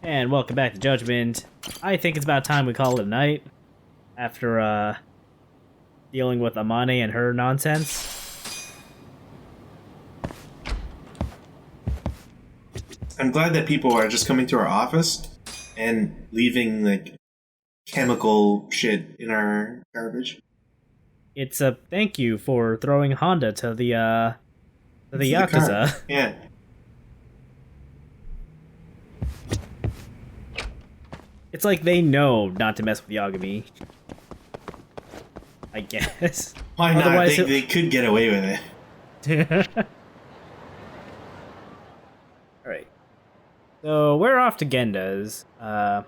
And welcome back to Judgment. I think it's about time we call it a night after dealing with Amane and her nonsense. I'm glad that people are just coming to our office and leaving like chemical shit in our garbage. It's a thank you for throwing Honda to the Yakuza. Yeah. It's like they know not to mess with Yagami. I guess. Why not? They could get away with it. Alright. So we're off to Genda's for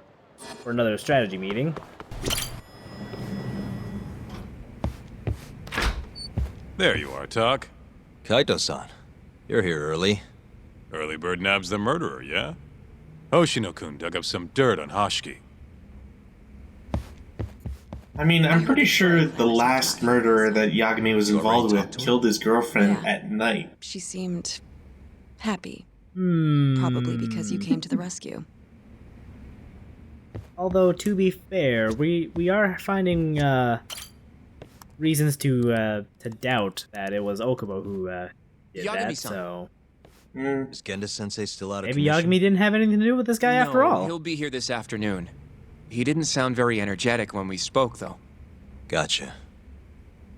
another strategy meeting. There you are, Tak. Kaito-san, you're here early. Early bird nabs the murderer, yeah? Hoshino-kun dug up some dirt on Hashiki. I mean, I'm pretty sure the last murderer that Yagami was involved with killed his girlfriend at night. She seemed happy. Probably because you came to the rescue. Although, to be fair, we are finding reasons to doubt that it was Okubo who did that, so... Is Genda-sensei still out of maybe commission? Yagami didn't have anything to do with this guy after all. He'll be here this afternoon. He didn't sound very energetic when we spoke, though. Gotcha.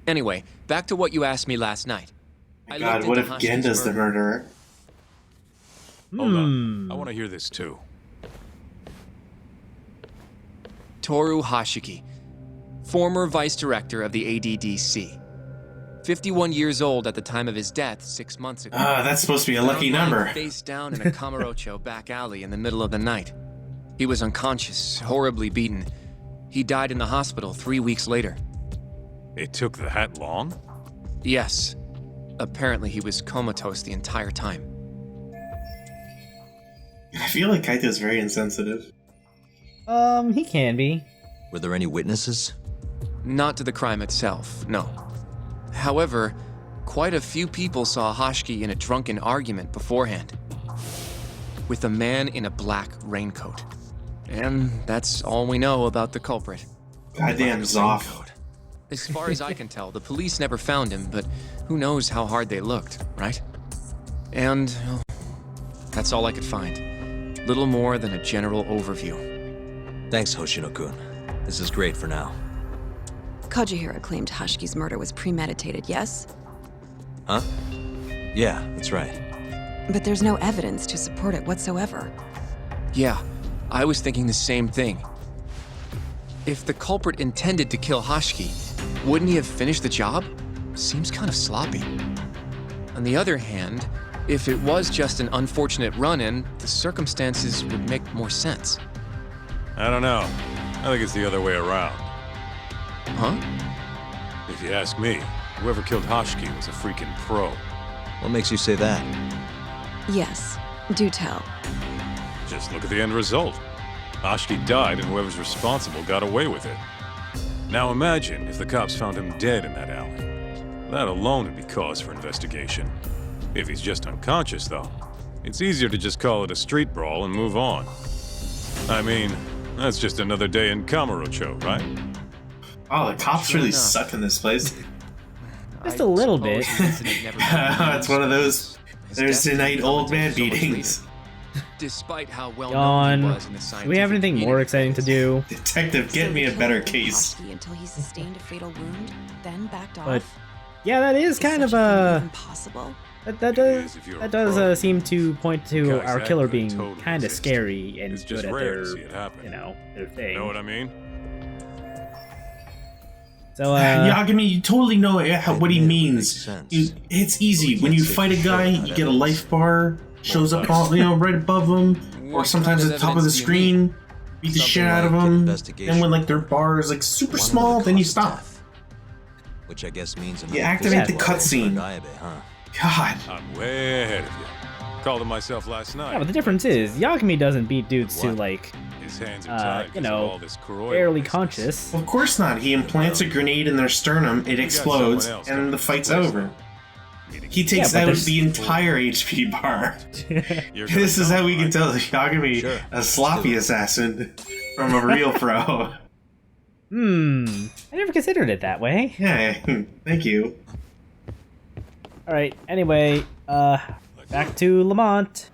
Anyway, back to what you asked me last night. God, what if Genda's the murderer? Hold on. I want to hear this too. Toru Hashiki, former vice director of the ADDC. 51 years old at the time of his death 6 months ago. That's supposed to be a lucky number. Face down in a Kamurocho back alley in the middle of the night. He was unconscious, horribly beaten. He died in the hospital 3 weeks later. It took that long? Yes. Apparently he was comatose the entire time. I feel like Kaito's very insensitive. He can be. Were there any witnesses? Not to the crime itself, no. However, quite a few people saw Hashiki in a drunken argument beforehand. With a man in a black raincoat. And that's all we know about the culprit. Goddamn Zoff. As far as I can tell, the police never found him, but who knows how hard they looked, right? And well, that's all I could find. Little more than a general overview. Thanks, Hoshino-kun. This is great for now. Kazuhira claimed Hashiki's murder was premeditated, yes? Huh? Yeah, that's right. But there's no evidence to support it whatsoever. Yeah, I was thinking the same thing. If the culprit intended to kill Hashiki, wouldn't he have finished the job? Seems kind of sloppy. On the other hand, if it was just an unfortunate run-in, the circumstances would make more sense. I don't know. I think it's the other way around. Huh? If you ask me, whoever killed Hashiki was a freaking pro. What makes you say that? Yes, do tell. Just look at the end result. Hashiki died and whoever's responsible got away with it. Now imagine if the cops found him dead in that alley. That alone would be cause for investigation. If he's just unconscious, though, it's easier to just call it a street brawl and move on. I mean, that's just another day in Kamurocho, right? Oh, the cops really suck in this place. Just a little bit. It's one of those Thursday night old man beatings. Despite how well known he was in the scientific do we have anything more exciting to do? Detective, get me a better case. Until he sustained a fatal wound, then backed off. But yeah, that is kind of impossible. That does seem to point to our killer being kind of scary and good at their, their thing. You know what I mean? So, Yagami, you totally know what he means. It's easy. When you fight a guy, you get a life bar, shows up right above him, or sometimes at the top of the screen, beat the shit out of them. And when like their bar is like super small, then you stop. Which I guess means you activate the cutscene. God. I'm way ahead of you. Called him myself last night. Yeah, but the difference is, Yagami doesn't beat dudes to, like, his hands are tied barely conscious. Of course not. He implants a grenade in their sternum, it explodes, and the fight's over. He takes Yeah, but out the entire HP bar. You're This is gonna how we can tell tell Yagami Sure, a sloppy assassin from a real pro. I never considered it that way. Yeah, thank you. Alright, anyway, back to Lamont.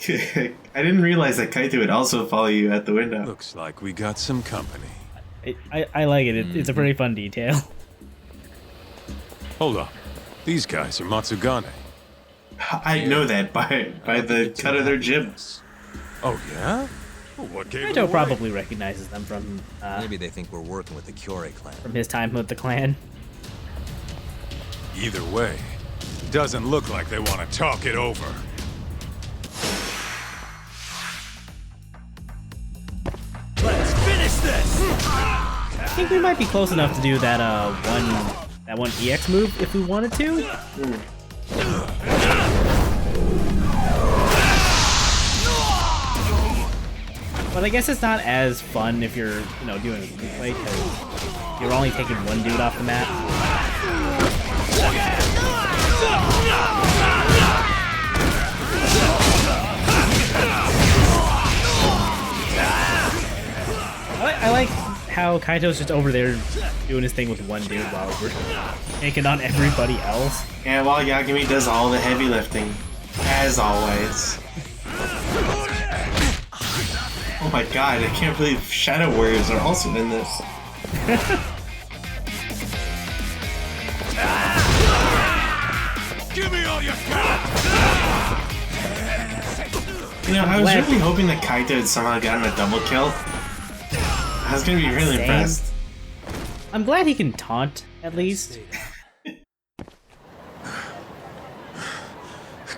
I didn't realize that Kaito would also follow you at the window. Looks like we got some company. I like it. It's a pretty fun detail. Hold up. These guys are Matsugane. I know that by the cut of their jibs. Oh, yeah? Well, what gave it Kaito away? probably recognizes them from Maybe they think we're working with the Kyorei clan. his time with the clan. Either way, doesn't look like they want to talk it over. Let's finish this! I think we might be close enough to do that one EX move if we wanted to. But I guess it's not as fun if you're, doing a replay because you're only taking one dude off the map. I like how Kaito's just over there doing his thing with one dude while we're taking on everybody else. Yeah, while Yagami does all the heavy lifting, as always. Oh my god, I can't believe Shadow Warriors are also in this. Give me all you got! I was really hoping that Kaito had somehow gotten a double kill. I was gonna be really Same. impressed. I'm glad he can taunt, at least.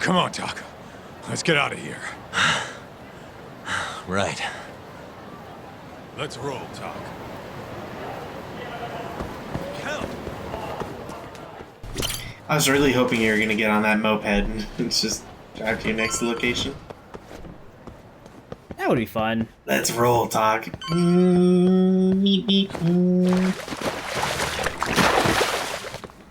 Come on, Taka. Let's get out of here. Right. Let's roll, Taka. Hell, I was really hoping you were gonna get on that moped and just drive to your next location. That would be fun. Let's roll, talk.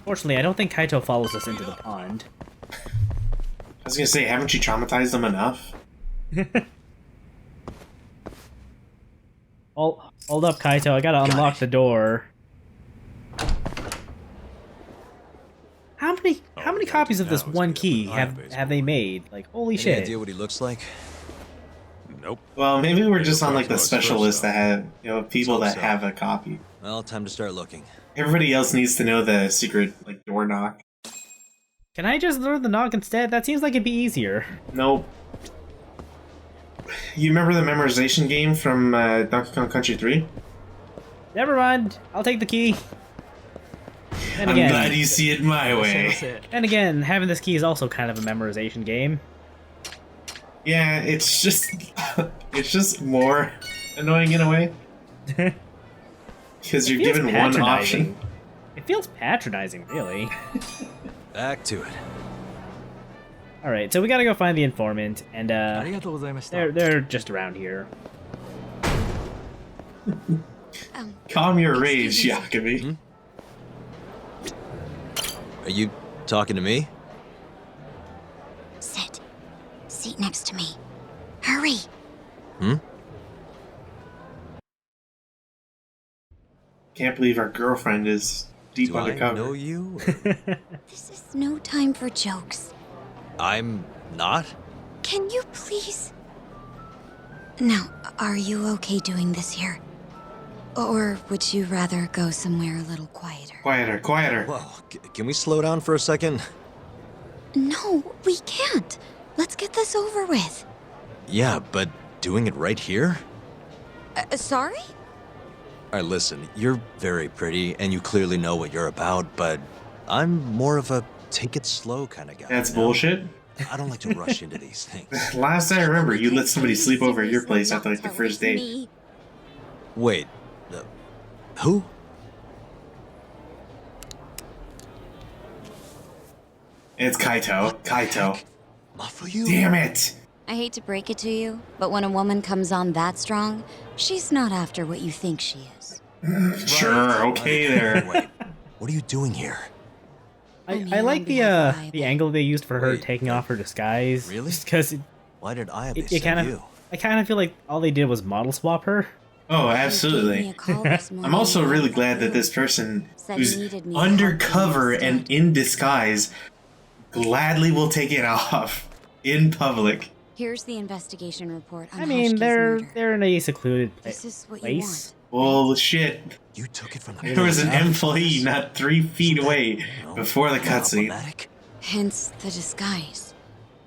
Fortunately, I don't think Kaito follows us into the pond. I was gonna say, haven't you traumatized them enough? Hold up, Kaito. I gotta unlock the door. How many copies of this one key have they made? Like, holy Any shit. idea what he looks like? nope. Well, maybe we're just on like the special list that have, people that so. have a copy. Well, time to start looking. Everybody else needs to know the secret, like, door knock. Can I just learn the knock instead? That seems like it'd be easier. Nope. You remember the memorization game from Donkey Kong Country 3? Never mind. I'll take the key. And I'm again, glad you see it my way. and again, having this key is also kind of a memorization game. Yeah, it's just it's just more annoying in a way. Because you're It feels given one patronizing. option. It feels patronizing, really. Back to it. Alright, so we gotta go find the informant, and they're just around here. Calm your rage, Yagami. Are you talking to me? Sit. Seat next to me. Hurry. Can't believe our girlfriend is deep Do I undercover. know you? This is no time for jokes. I'm not? Can you please? Now, are you okay doing this here? Or would you rather go somewhere a little quieter? Quieter, quieter. Whoa, can we slow down for a second? No, we can't. Let's get this over with. Yeah, but doing it right here? Sorry? Alright, listen, you're very pretty, and you clearly know what you're about, but I'm more of a take it slow kind of guy. That's you know? bullshit. I don't like to rush into these things. Last I remember, you let somebody sleep over at your place after like the first date. Me. Wait, who? It's Kaito. Kaito. Mafuyu? Damn it! I hate to break it to you, but when a woman comes on that strong, she's not after what you think she is. Sure, okay there. Wait, what are you doing here? I like the angle they used for her taking off her disguise. Really? Just because Why did I it kind of, I kind of feel like all they did was model swap her. Oh, absolutely. I'm also really glad that this person who's undercover and in disguise gladly will take it off in public. Here's the investigation report on I mean, Hashki's they're murder. in a secluded This is what you place. want. Bullshit. You took it from the There was an employee not 3 feet away before the cutscene. Problematic? Hence the disguise.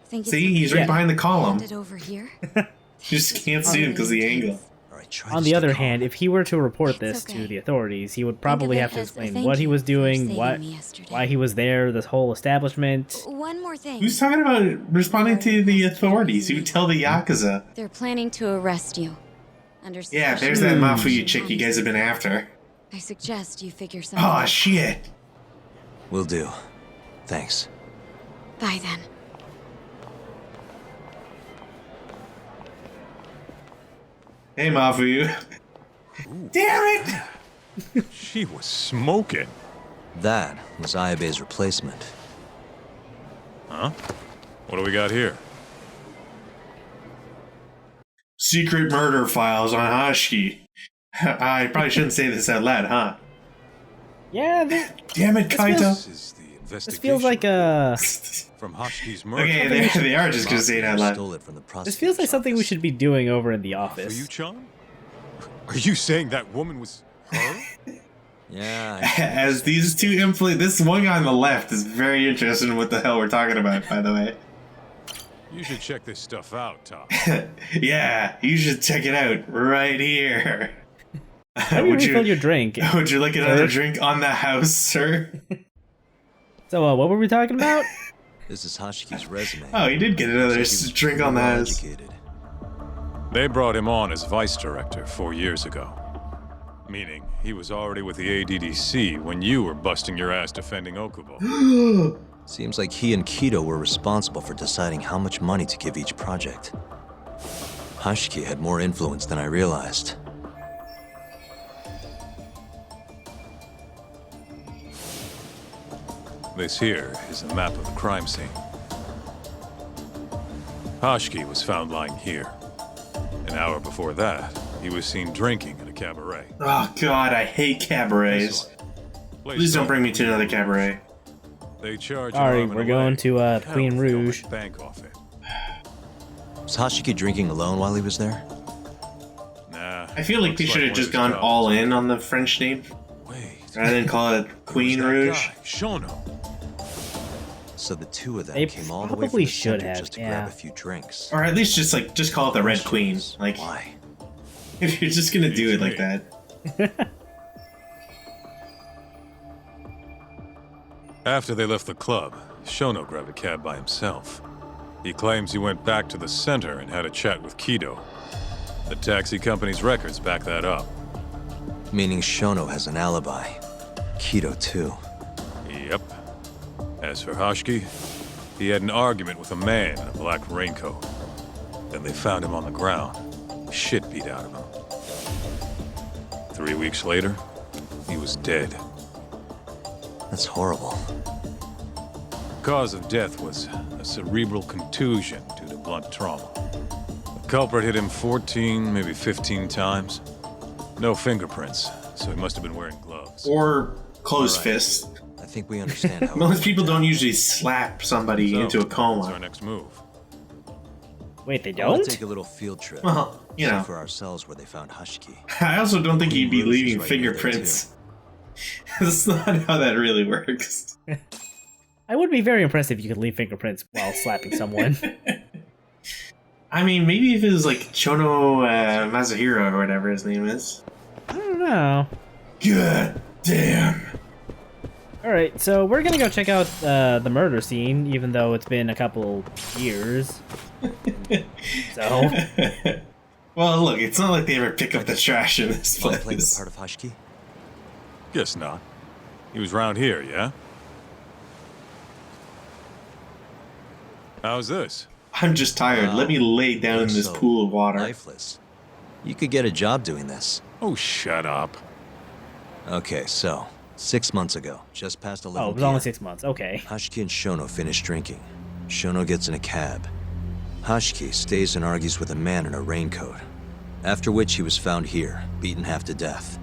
Think See, he's right behind the column. It over here. You just can't see him because of the angle. All right, try On to the stay other calm. hand, if he were to report It's this okay. to the authorities, he would Think probably of have it to as a explain thank what he you was for doing, saving me yesterday. why he was there, this whole establishment. One more thing. Who's talking about responding to the authorities? You tell the Yakuza. They're planning to arrest you. Under Yeah, there's suspicion. that Mafuyu chick you guys have been after. I suggest you figure something Oh out. shit. Will do. Thanks. Bye then. Hey Mafuyu. Damn it! She was smoking. That was Ayabe's replacement. Huh? What do we got here? Secret murder files on Hashki. I probably shouldn't say this out loud, huh? Yeah, Damn it, Kaito. This is the investigation. this feels like a. From Hashki's murder. Okay, they are just gonna say it out loud. Stole it from the This feels like prosecutor's something we office. should be doing over in the For office. you, Chan? Are you saying that woman was her? Yeah. As these two employees, this one guy on the left is very interested in what the hell we're talking about, by the way. You should check this stuff out, Top. Yeah, you should check it out right here. How do you refill your drink? Would you like another Sir? drink on the house, sir? So, what were we talking about? This is Hashiki's resume. Oh, he did get another Looks like he was drink on the well house. educated. They brought him on as vice director 4 years ago. Meaning, he was already with the ADDC when you were busting your ass defending Okubo. Seems like he and Kido were responsible for deciding how much money to give each project. Hashiki had more influence than I realized. This here is a map of the crime scene. Hashki was found lying here. An hour before that, he was seen drinking at a cabaret. Oh god, I hate cabarets. Please don't bring me to another cabaret. They charge Sorry, an arm and we're a going leg. to Hell, Queen if they don't Rouge. make bank off it. Was Hashiki drinking alone while he was there? Nah. I feel like looks they should have one just of his gone jobs. all in on the French name, Wait. rather than call it Queen who's that Rouge. guy? Shono. So the two of them They came all the way from probably the should center have, just to yeah. grab a few drinks. Or at least just call it the Red Queen. Like, Why? if you're just gonna do it like that. After they left the club, Shono grabbed a cab by himself. He claims he went back to the center and had a chat with Kido. The taxi company's records back that up. Meaning Shono has an alibi. Kido too. Yep. As for Hashki, he had an argument with a man in a black raincoat. Then they found him on the ground, shit beat out of him. 3 weeks later, he was dead. That's horrible. Cause of death was a cerebral contusion due to blunt trauma. The culprit hit him 14, maybe 15 times. No fingerprints, so he must have been wearing gloves. Or closed Alright. fist. I think we understand how. Most people don't usually slap somebody So, into a what's our coma. next move? Wait, they I want don't? to take a little field trip. Well, you See know. for ourselves where they found Hashiki. I also don't think you'd be Rouge is leaving right near there, fingerprints. That's not how that really works. I would be very impressed if you could leave fingerprints while slapping someone. I mean, maybe if it was like Chono Masahiro or whatever his name is. I don't know. God damn. Alright, so we're gonna go check out the murder scene, even though it's been a couple years. So, Well, look, it's not like they ever pick up the trash in this Want to play the place. part of Hashiki? Guess not. He was round here, yeah? How's this? I'm just tired. Let me lay down in this So, pool of water. Lifeless. You could get a job doing this. Oh, shut up. Okay, so 6 months ago, just past 11 Oh, it was p.m. only 6 months. Okay. Hashiki and Shono finish drinking. Shono gets in a cab. Hashiki stays and argues with a man in a raincoat. After which he was found here, beaten half to death.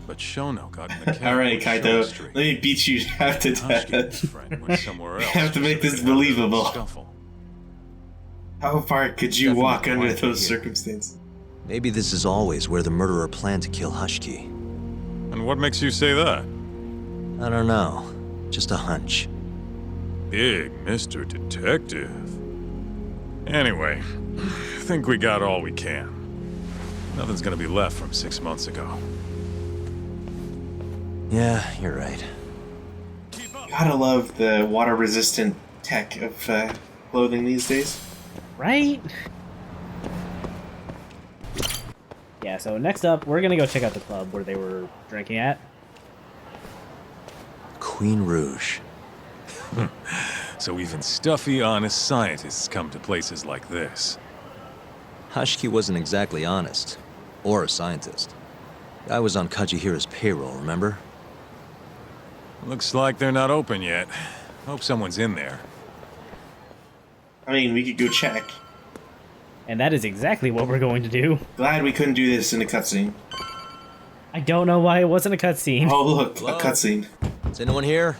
But Shono got in the cab. Alright, with Kaito, Shono Street. let me beat you half to Hashiki and his death. friend went somewhere else. have to make so they this could have a little believable. scuffle. How far could you Definitely walk under quiet those here. circumstances? Maybe this is always where the murderer planned to kill Hashiki. And what makes you say that? I don't know. Just a hunch. Big Mr. Detective. Anyway, I think we got all we can. Nothing's gonna be left from 6 months ago. Yeah, you're right. Gotta love the water-resistant tech of clothing these days. Right? Yeah, so next up, we're gonna go check out the club where they were drinking at. Queen Rouge. So even stuffy, honest scientists come to places like this. Hashiki wasn't exactly honest. Or a scientist. Guy was on Kajihira's payroll, remember? Looks like they're not open yet. Hope someone's in there. I mean, we could go check. And that is exactly what we're going to do. Glad we couldn't do this in a cutscene. I don't know why it wasn't a cutscene. Oh, look, Hello? a cutscene. Is anyone here?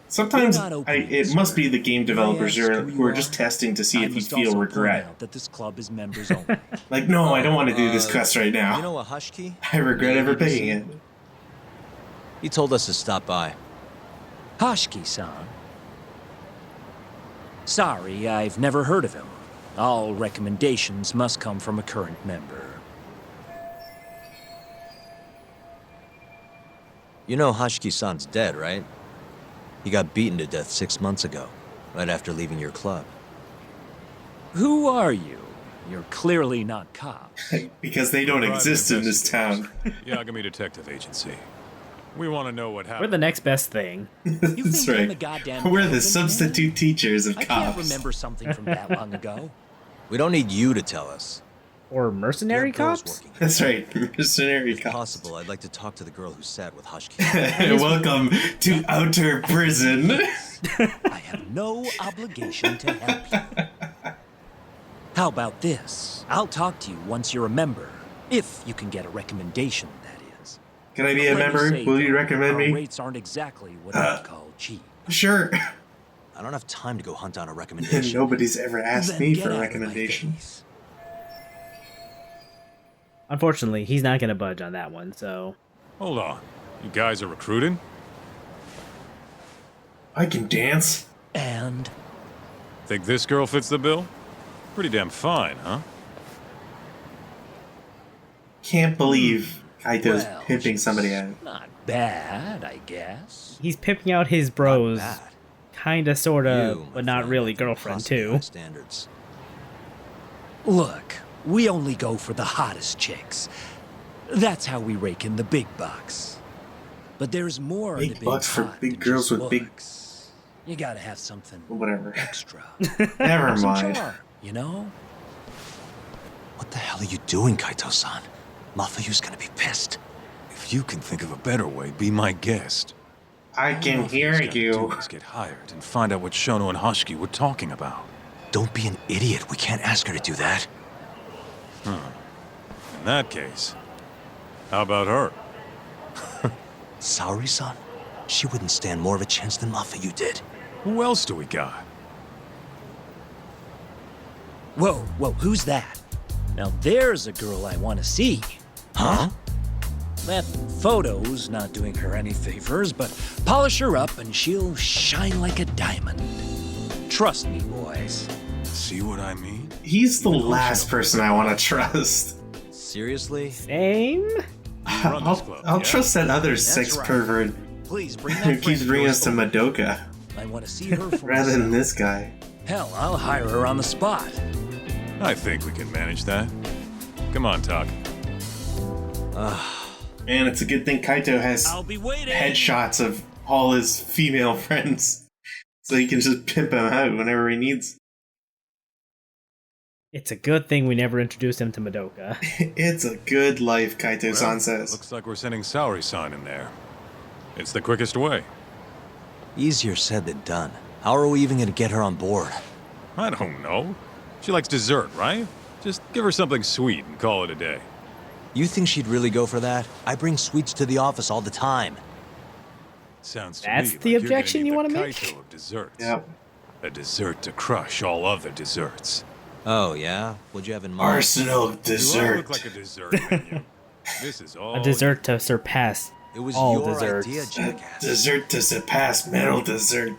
Sometimes We're not open yet, it must sir. be the game developers May I ask who who are you just are? testing to see I if you must feel also point regret. out that this club is members only. Like, no, I don't want to do this quest right now. You know a Hashiki? I regret ever picking it. He told us to stop by. Hashiki-san. Sorry, I've never heard of him. All recommendations must come from a current member. You know Hashiki-san's dead, right? He got beaten to death 6 months ago, right after leaving your club. Who are you? You're clearly not cops. Because they don't Private exist in this town. investigators. Yagami Detective Agency. We want to know what We're happened. the next best thing. You That's think I'm a right. goddamn We're the elephant, substitute man? teachers of I can't cops. remember something from that long ago. We don't need you to tell us. Or We mercenary have girls cops? working here. That's right, mercenary If cops. possible, I'd like to talk to the girl who sat with Hashiki. Welcome to outer prison. I have no obligation to help you. How about this? I'll talk to you once you're a member. If you can get a recommendation, that is. Can I be a Let me member? say, Will you though, recommend our me? rates aren't exactly what I'd call cheap. Sure. I don't have time to go hunt down a recommendation. Nobody's ever asked Then me get for a out of my recommendation. face. Unfortunately, he's not gonna budge on that one, so... Hold on. You guys are recruiting? I can dance. And Think this girl fits the bill? Pretty damn fine, huh? Can't believe Kaito's well, pimping somebody she's out. not bad, I guess. He's pimping out his bros. Not bad. Kinda, sorta, You, my but not friend, really have girlfriend, impossibly too. high standards. Look, we only go for the hottest chicks. That's how we rake in the big bucks. But there's more Big to being bucks for hot big than girls just with big- looks. You gotta have something Whatever. extra. Never Some mind. charm, you know? What the hell are you doing, Kaito-san? Mafuyu's gonna be pissed. If you can think of a better way, be my guest. I can All hear he's gotta you. do is get hired and find out what Shono and Hashiki were talking about. Don't be an idiot. We can't ask her to do that. In that case, how about her? Saori-san? She wouldn't stand more of a chance than Mafuyu did. Who else do we got? Whoa, who's that? Now there's a girl I want to see. Huh? That photo's not doing her any favors, but polish her up and she'll shine like a diamond. Trust me, boys. See what I mean? He's the last person I want to trust. Seriously? Same? run this club, I'll yeah? trust that other That's sex right. pervert Please bring who that keeps friend bringing of us to yours Madoka over. I want to see her for rather than myself. this guy. Hell, I'll hire her on the spot. I think we can manage that. Come on, Talk. Man, it's a good thing Kaito has I'll be waiting. headshots of all his female friends. So he can just pimp them out whenever he needs. It's a good thing we never introduced him to Madoka. It's a good life, Kaito-san Well, says. looks like we're sending Saori-san in there. It's the quickest way. Easier said than done. How are we even gonna get her on board? I don't know. She likes dessert, right? Just give her something sweet and call it a day. You think she'd really go for that? I bring sweets to the office all the time. Sounds to That's me the like objection you you're want gonna to need the make? Kaito of desserts. Yep. A dessert to crush all other desserts. Oh, yeah? What'd you have in mind? Arsenal Do I dessert. look like a dessert menu? This is all A dessert to surpass It was all your desserts. idea, A jackass. dessert to surpass metal dessert.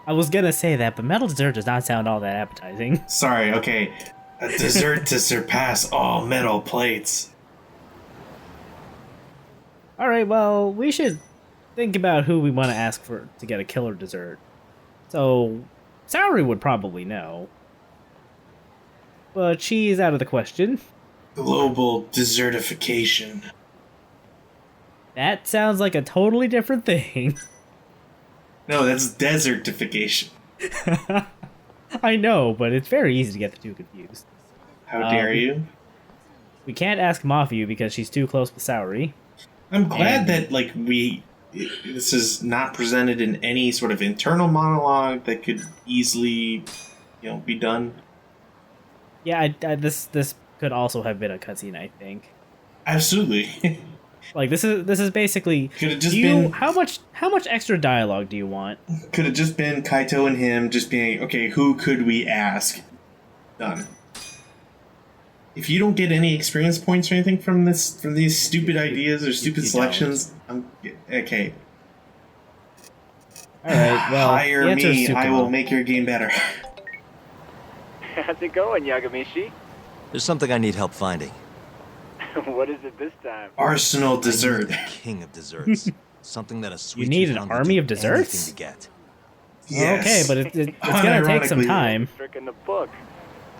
I was gonna say that, but metal dessert does not sound all that appetizing. Sorry, okay. A dessert to surpass all metal plates. Alright, well, we should think about who we want to ask for to get a killer dessert. So, Saori would probably know. But she's out of the question. Global desertification. That sounds like a totally different thing. No, that's desertification. I know, but it's very easy to get the two confused. How dare you? We can't ask Mafiu because she's too close with Saori. I'm glad And- that, like, this is not presented in any sort of internal monologue that could easily, be done. Yeah, this could also have been a cutscene, I think. Absolutely. Like this is basically. Could have just do you, been. how much extra dialogue do you want? Could have just been Kaito and him just being, okay, who could we ask? Done. If you don't get any experience points or anything from these stupid ideas or stupid You selections, I'm okay. All right, well, the Hire answer is me, I Tsukumo. will make your game better. How's it going, Yagamishi? There's something I need help finding. What is it this time? Arsenal dessert. The king of desserts. Something that a sweet need an tooth hound would army do of desserts? anything to get. Yes. Okay, but it's gonna take some Unironically. time. Trick in the book.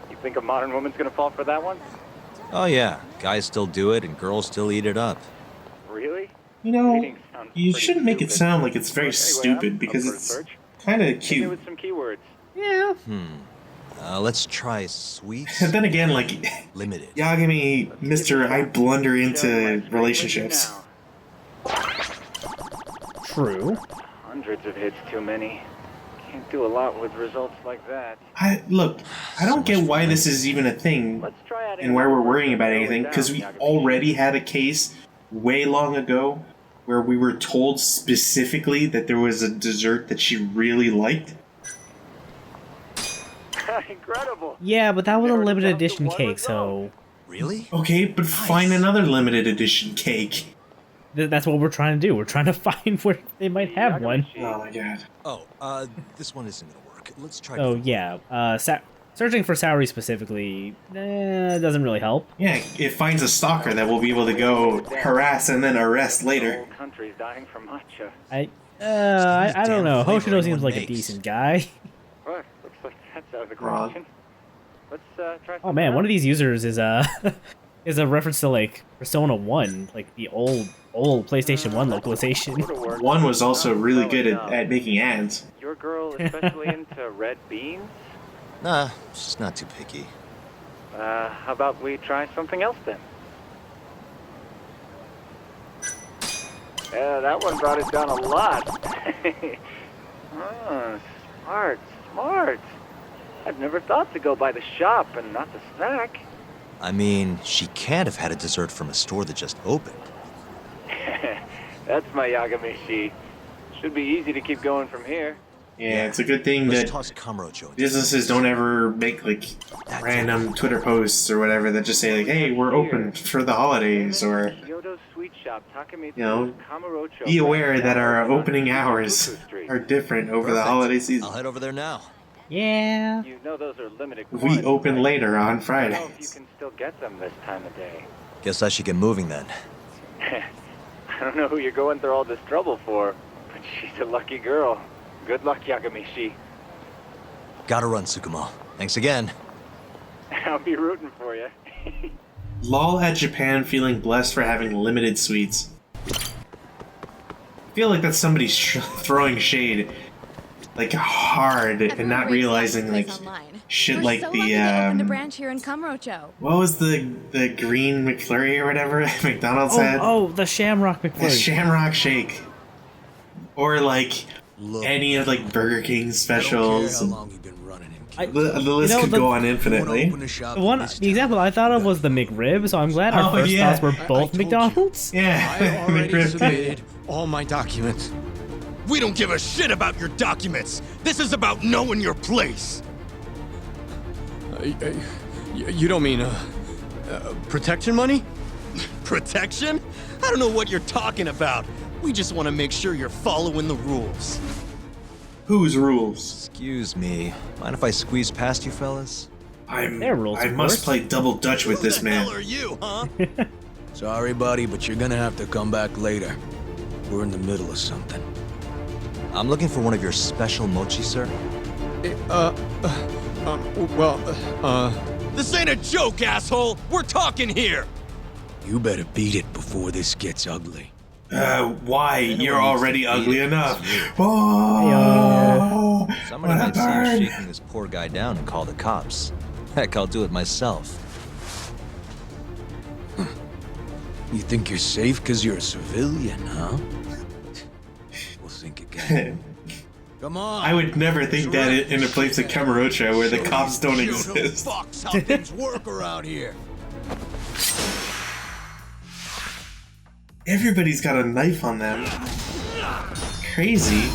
You think a modern woman's gonna fall for that one? Oh yeah, guys still do it and girls still eat it up. Really? You know, Reading sounds you pretty shouldn't make it stupid. sound like it's very Anyway, stupid I'm because up for a it's search. kind of Hit me cute. with some keywords. Yeah. Let's try sweets. And then again, like, Limited. Yagami, Mr. I blunder Show my into screen with you relationships. now. True. Hundreds of hits too many. Can't do a lot with results like that. I don't get why this is even a thing Let's try adding and why we're numbers worrying and about narrow it anything, down, because we Yagami. already had a case way long ago where we were told specifically that there was a dessert that she really liked. Incredible. Yeah, but that was a Narrowed it limited down to edition one cake, result. so Really? Okay, but find another limited edition cake. that's what we're trying to do. We're trying to find where they might have one. Oh my god. Oh, this one isn't gonna work. Let's try. So the- yeah, searching for Saori specifically doesn't really help. Yeah, it finds a stalker that we'll be able to go harass and then arrest The later. whole country's dying for matcha. I damn don't know. flavor Hoshino seems anyone like a makes. decent guy. What? Looks like that's out of the Wrong. question. Let's try. Oh man, one of these users is is a reference to like Persona 1, like the old PlayStation 1 localization. One was also really good at making ads. Your girl especially into red beans? Nah, she's not too picky. How about we try something else then? Yeah, that one brought it down a lot. Oh, smart. I've never thought to go by the shop and not the snack. I mean, she can't have had a dessert from a store that just opened. That's my Yagamishi. Should be easy to keep going from here. Yeah, it's a good thing Let's that toss Kamurocho into businesses don't ever make like random Twitter posts or whatever that just say like, "Hey, we're open for the holidays," or Kyoto Sweet Shop, Takemitsu's Kamurocho be aware branch that our on opening Shinjuku hours Street. are different over the Perfect. holiday season. I'll head over there now. Yeah. You know those are limited We quantities, open right? later on I don't know if you Fridays. can still get them this time of day. Guess I should get moving then. I don't know who you're going through all this trouble for, but she's a lucky girl. Good luck, Yagamishi. Gotta run, Tsukumo. Thanks again. I'll be rooting for you. Lol at Japan feeling blessed for having limited sweets. I feel like that's somebody throwing shade. like hard and not realizing like shit like the branch here in Cumrocho. what was the green McFlurry or whatever McDonald's had? Oh, the Shamrock McFlurry. The Shamrock Shake. Or like any of like Burger King specials. The list could go on infinitely. The example I thought of was the McRib, so I'm glad our first thoughts were both McDonald's. Yeah, I already submitted all my documents. We don't give a shit about your documents. This is about knowing your place. You don't mean, protection money? Protection? I don't know what you're talking about. We just want to make sure you're following the rules. Whose rules? Excuse me. Mind if I squeeze past you fellas? I must play double dutch with this man. Who the hell are you, huh? Sorry, buddy, but you're gonna have to come back later. We're in the middle of something. I'm looking for one of your special mochi, sir. This ain't a joke, asshole! We're talking here! You better beat it before this gets ugly. Why? You're already ugly enough. Oh, Somebody might see you shaking this poor guy down and call the cops. Heck, I'll do it myself. You think you're safe because you're a civilian, huh? We'll think again. Come on. I would never think that in a place like Camarocha where the cops don't exist. Fuck's how things work around here. Everybody's got a knife on them. Crazy.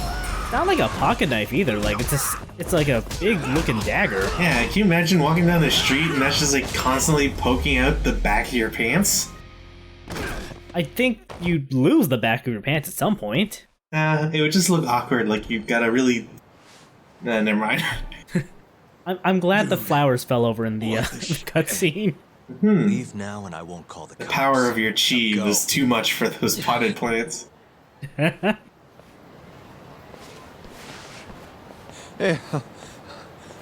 Not like a pocket knife either. Like it's like a big looking dagger. Yeah, can you imagine walking down the street and that's just like constantly poking out the back of your pants? I think you'd lose the back of your pants at some point. It would just look awkward. Like you've got to really. Never mind. I'm glad the flowers fell over in the cutscene. Leave now and I won't call the cops. The power of your chi was too much for those potted plants. Hey,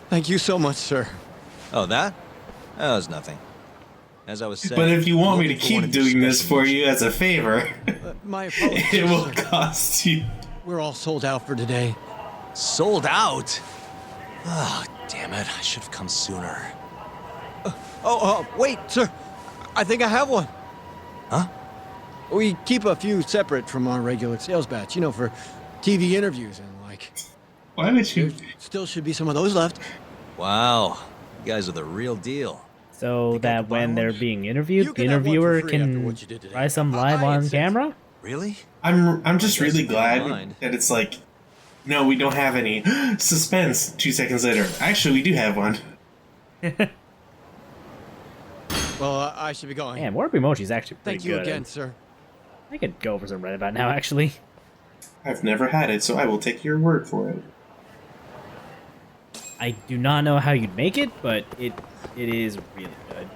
thank you so much, sir. Oh, that? That was nothing. As I was saying... But if you want me to keep doing this for you as a favor, my apologies, it will sir. cost you. We're all sold out for today. Sold out? Oh, damn it. I should have come sooner. Wait, sir. I think I have one. Huh? We keep a few separate from our regular sales batch, you know, for TV interviews and like. Why would you? There still should be some of those left. Wow. You guys are the real deal. So that when they're being interviewed, the interviewer can try some live on camera? Really? I'm just really glad that it's like, no, we don't have any. Suspense. 2 seconds later. Actually, we do have one. Well, I should be going. Man, Warp Emoji is actually pretty good. Thank you good. again, sir. I could go for some Reddit about now, actually. I've never had it, so I will take your word for it. I do not know how you'd make it, but it is really good.